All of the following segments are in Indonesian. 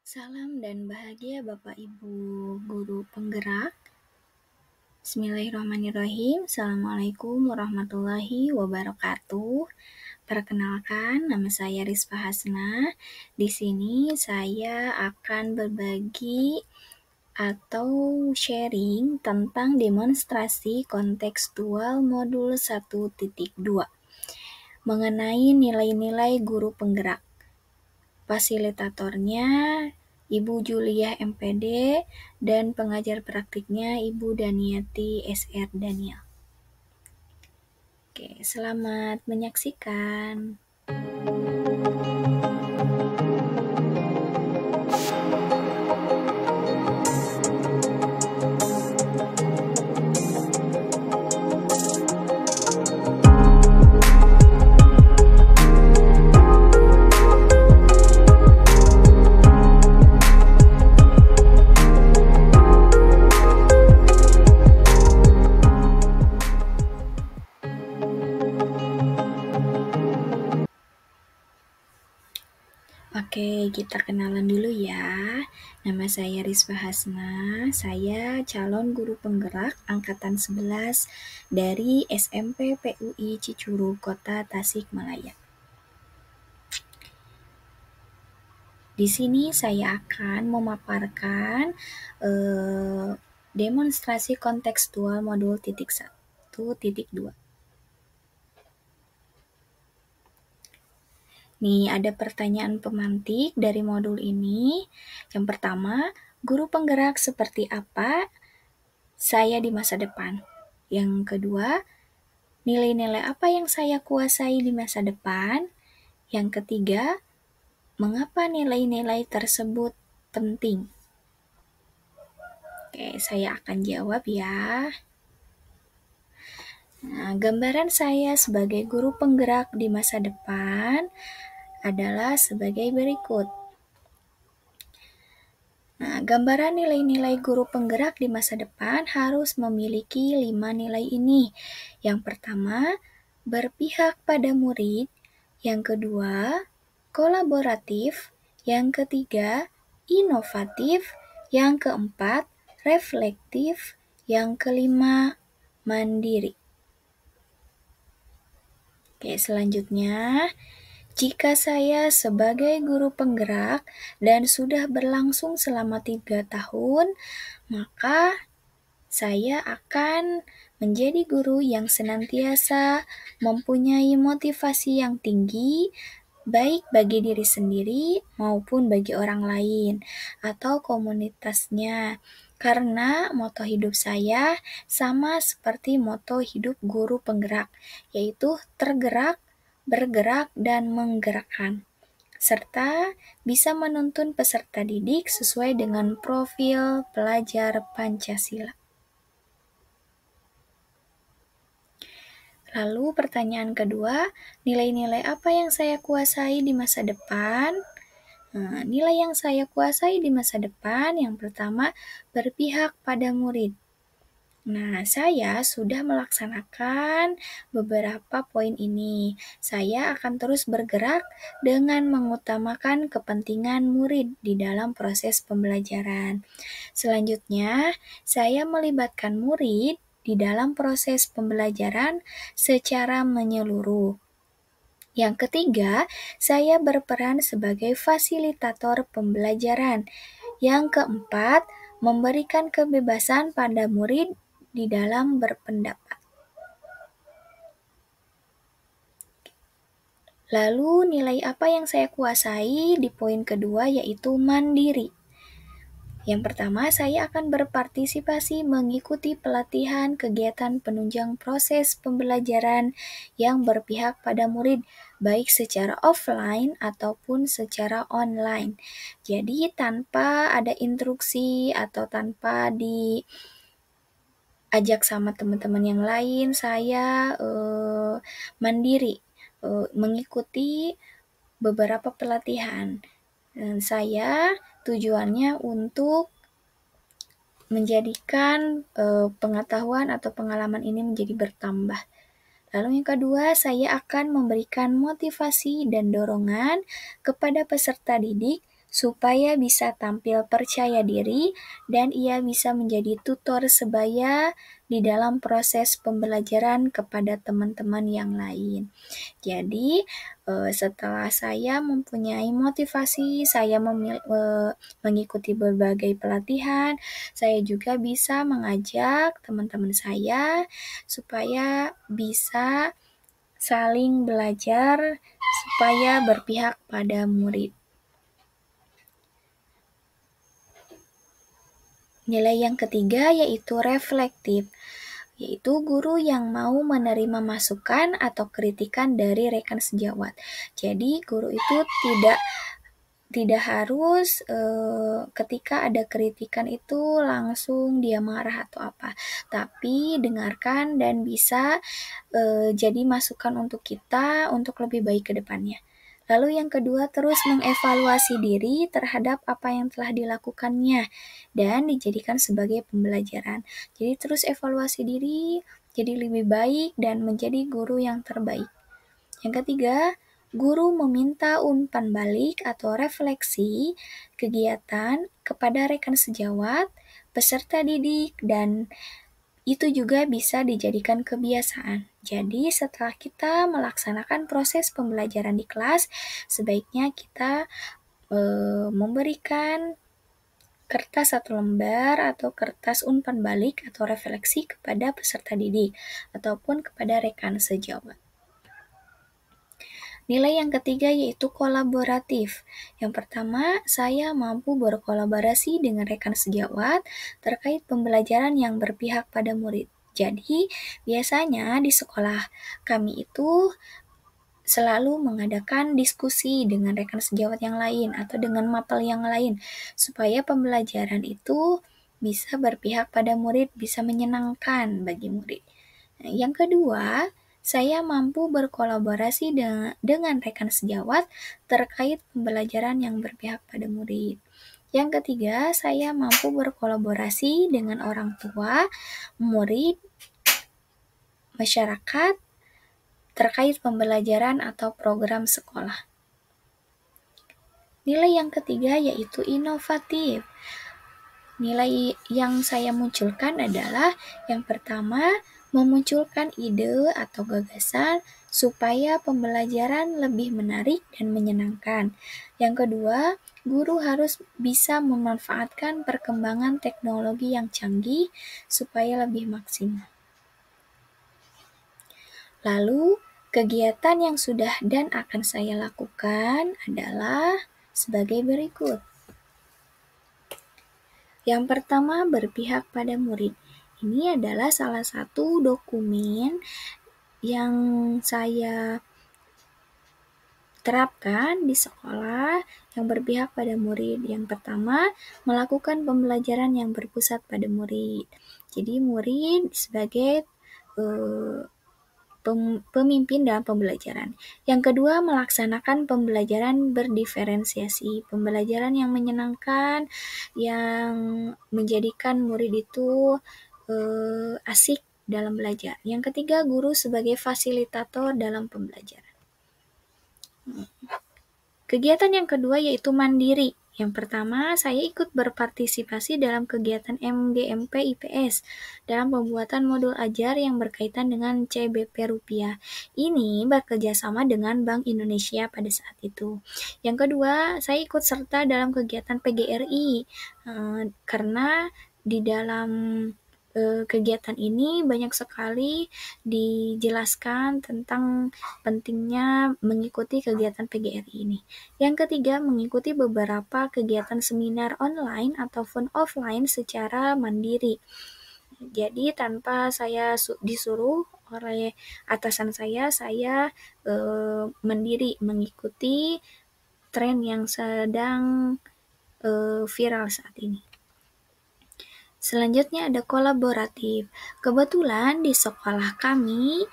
Salam dan bahagia Bapak Ibu Guru Penggerak. Bismillahirrahmanirrahim. Assalamualaikum warahmatullahi wabarakatuh. Perkenalkan, nama saya Rizfa Hasna. Di sini saya akan berbagi atau sharing tentang demonstrasi kontekstual modul 1.2 mengenai nilai-nilai guru penggerak. Fasilitatornya Ibu Julia MPD dan pengajar praktiknya Ibu Daniati SR Daniel. Oke, selamat menyaksikan. Oke, kita kenalan dulu ya. Nama saya Rizfa Hasna, saya calon guru penggerak angkatan 11 dari SMP PUI Cicurug, Kota Tasikmalaya. Di sini saya akan memaparkan demonstrasi kontekstual modul 1.2. Nih, ada pertanyaan pemantik dari modul ini. Yang pertama, guru penggerak seperti apa saya di masa depan? Yang kedua, nilai-nilai apa yang saya kuasai di masa depan? Yang ketiga, mengapa nilai-nilai tersebut penting? Oke, saya akan jawab ya. Nah, gambaran saya sebagai guru penggerak di masa depan adalah sebagai berikut. Nah, gambaran nilai-nilai guru penggerak di masa depan harus memiliki 5 nilai ini. Yang pertama, berpihak pada murid. Yang kedua, kolaboratif. Yang ketiga, inovatif. Yang keempat, reflektif. Yang kelima, mandiri. Oke, selanjutnya, jika saya sebagai guru penggerak dan sudah berlangsung selama 3 tahun, maka saya akan menjadi guru yang senantiasa mempunyai motivasi yang tinggi, baik bagi diri sendiri maupun bagi orang lain atau komunitasnya. Karena moto hidup saya sama seperti moto hidup guru penggerak, yaitu tergerak, bergerak, dan menggerakkan, serta bisa menuntun peserta didik sesuai dengan profil pelajar Pancasila. Lalu pertanyaan kedua, nilai-nilai apa yang saya kuasai di masa depan? Nah, nilai yang saya kuasai di masa depan yang pertama, berpihak pada murid. Nah, saya sudah melaksanakan beberapa poin ini. Saya akan terus bergerak dengan mengutamakan kepentingan murid di dalam proses pembelajaran. Selanjutnya, saya melibatkan murid di dalam proses pembelajaran secara menyeluruh. Yang ketiga, saya berperan sebagai fasilitator pembelajaran. Yang keempat, memberikan kebebasan pada murid di dalam berpendapat. Lalu nilai apa yang saya kuasai di poin kedua yaitu mandiri. Yang pertama, saya akan berpartisipasi mengikuti pelatihan kegiatan penunjang proses pembelajaran yang berpihak pada murid, baik secara offline ataupun secara online. Jadi tanpa ada instruksi atau tanpa diajak sama teman-teman yang lain, saya mandiri mengikuti beberapa pelatihan. Dan saya tujuannya untuk menjadikan pengetahuan atau pengalaman ini menjadi bertambah. Lalu yang kedua, saya akan memberikan motivasi dan dorongan kepada peserta didik supaya bisa tampil percaya diri dan ia bisa menjadi tutor sebaya di dalam proses pembelajaran kepada teman-teman yang lain. Jadi, setelah saya mempunyai motivasi, saya mengikuti berbagai pelatihan, saya juga bisa mengajak teman-teman saya supaya bisa saling belajar, supaya berpihak pada murid. Nilai yang ketiga yaitu reflektif, yaitu guru yang mau menerima masukan atau kritikan dari rekan sejawat. Jadi guru itu tidak harus ketika ada kritikan itu langsung dia marah atau apa, tapi dengarkan dan bisa jadi masukan untuk kita untuk lebih baik ke depannya. Lalu yang kedua, terus mengevaluasi diri terhadap apa yang telah dilakukannya dan dijadikan sebagai pembelajaran. Jadi terus evaluasi diri, jadi lebih baik dan menjadi guru yang terbaik. Yang ketiga, guru meminta umpan balik atau refleksi kegiatan kepada rekan sejawat, peserta didik, dan itu juga bisa dijadikan kebiasaan. Jadi, setelah kita melaksanakan proses pembelajaran di kelas, sebaiknya kita memberikan kertas satu lembar atau kertas umpan balik atau refleksi kepada peserta didik ataupun kepada rekan sejawat. Nilai yang ketiga yaitu kolaboratif. Yang pertama, saya mampu berkolaborasi dengan rekan sejawat terkait pembelajaran yang berpihak pada murid. Jadi, biasanya di sekolah kami itu selalu mengadakan diskusi dengan rekan sejawat yang lain atau dengan mapel yang lain, supaya pembelajaran itu bisa berpihak pada murid, bisa menyenangkan bagi murid. Nah, yang kedua, saya mampu berkolaborasi dengan rekan sejawat terkait pembelajaran yang berpihak pada murid. Yang ketiga, saya mampu berkolaborasi dengan orang tua, murid, masyarakat terkait pembelajaran atau program sekolah. Nilai yang ketiga yaitu inovatif. Nilai yang saya munculkan adalah yang pertama, memunculkan ide atau gagasan supaya pembelajaran lebih menarik dan menyenangkan. Yang kedua, guru harus bisa memanfaatkan perkembangan teknologi yang canggih supaya lebih maksimal. Lalu, kegiatan yang sudah dan akan saya lakukan adalah sebagai berikut. Yang pertama, berpihak pada murid. Ini adalah salah satu dokumen yang saya terapkan di sekolah yang berpihak pada murid. Yang pertama, melakukan pembelajaran yang berpusat pada murid. Jadi murid sebagai pemimpin dalam pembelajaran. Yang kedua, melaksanakan pembelajaran berdiferensiasi, pembelajaran yang menyenangkan, yang menjadikan murid itu asik dalam belajar. Yang ketiga, guru sebagai fasilitator dalam pembelajaran. Kegiatan yang kedua yaitu mandiri. Yang pertama, saya ikut berpartisipasi dalam kegiatan MGMP IPS dalam pembuatan modul ajar yang berkaitan dengan CBP Rupiah. Ini bekerjasama dengan Bank Indonesia pada saat itu. Yang kedua, saya ikut serta dalam kegiatan PGRI karena di dalam kegiatan ini banyak sekali dijelaskan tentang pentingnya mengikuti kegiatan PGRI ini. Yang ketiga, mengikuti beberapa kegiatan seminar online ataupun offline secara mandiri. Jadi tanpa saya disuruh oleh atasan saya mandiri mengikuti tren yang sedang viral saat ini. Selanjutnya ada kolaboratif. Kebetulan di sekolah kami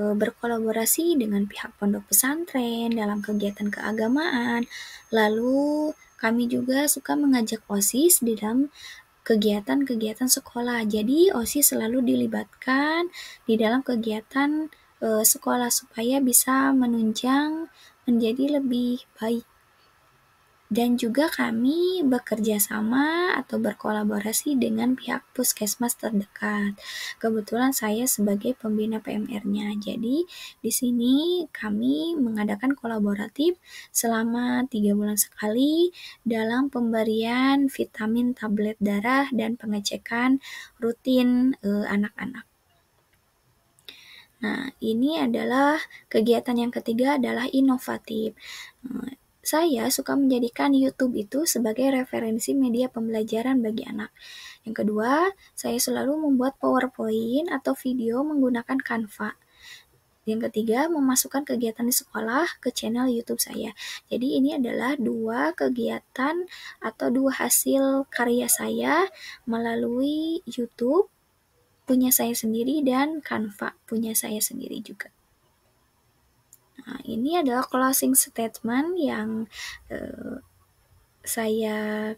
berkolaborasi dengan pihak pondok pesantren dalam kegiatan keagamaan. Lalu kami juga suka mengajak OSIS di dalam kegiatan-kegiatan sekolah. Jadi OSIS selalu dilibatkan di dalam kegiatan sekolah supaya bisa menunjang menjadi lebih baik. Dan juga kami bekerja sama atau berkolaborasi dengan pihak puskesmas terdekat. Kebetulan saya sebagai pembina PMR-nya. Jadi, di sini kami mengadakan kolaboratif selama 3 bulan sekali dalam pemberian vitamin tablet darah dan pengecekan rutin anak-anak. Nah, ini adalah kegiatan yang ketiga adalah inovatif. Saya suka menjadikan YouTube itu sebagai referensi media pembelajaran bagi anak. Yang kedua, saya selalu membuat PowerPoint atau video menggunakan Canva. Yang ketiga, memasukkan kegiatan di sekolah ke channel YouTube saya. Jadi ini adalah 2 kegiatan atau 2 hasil karya saya melalui YouTube punya saya sendiri dan Canva punya saya sendiri juga. Nah, ini adalah closing statement yang saya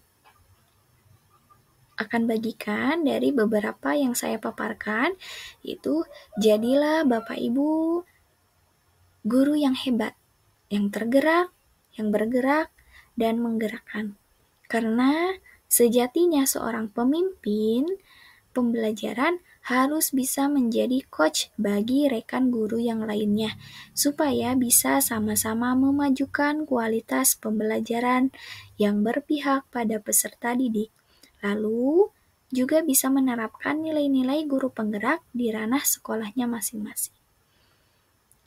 akan bagikan dari beberapa yang saya paparkan, yaitu jadilah Bapak Ibu guru yang hebat, yang tergerak, yang bergerak, dan menggerakkan. Karena sejatinya seorang pemimpin pembelajaran harus bisa menjadi coach bagi rekan guru yang lainnya, supaya bisa sama-sama memajukan kualitas pembelajaran yang berpihak pada peserta didik. Lalu, juga bisa menerapkan nilai-nilai guru penggerak di ranah sekolahnya masing-masing.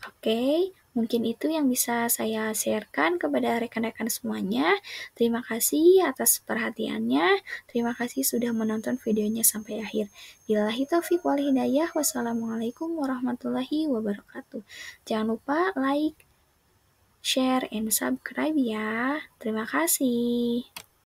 Oke, mungkin itu yang bisa saya sharekan kepada rekan-rekan semuanya. Terima kasih atas perhatiannya. Terima kasih sudah menonton videonya sampai akhir. Billahi taufiq wal hidayah. Wassalamualaikum warahmatullahi wabarakatuh. Jangan lupa like, share, and subscribe ya. Terima kasih.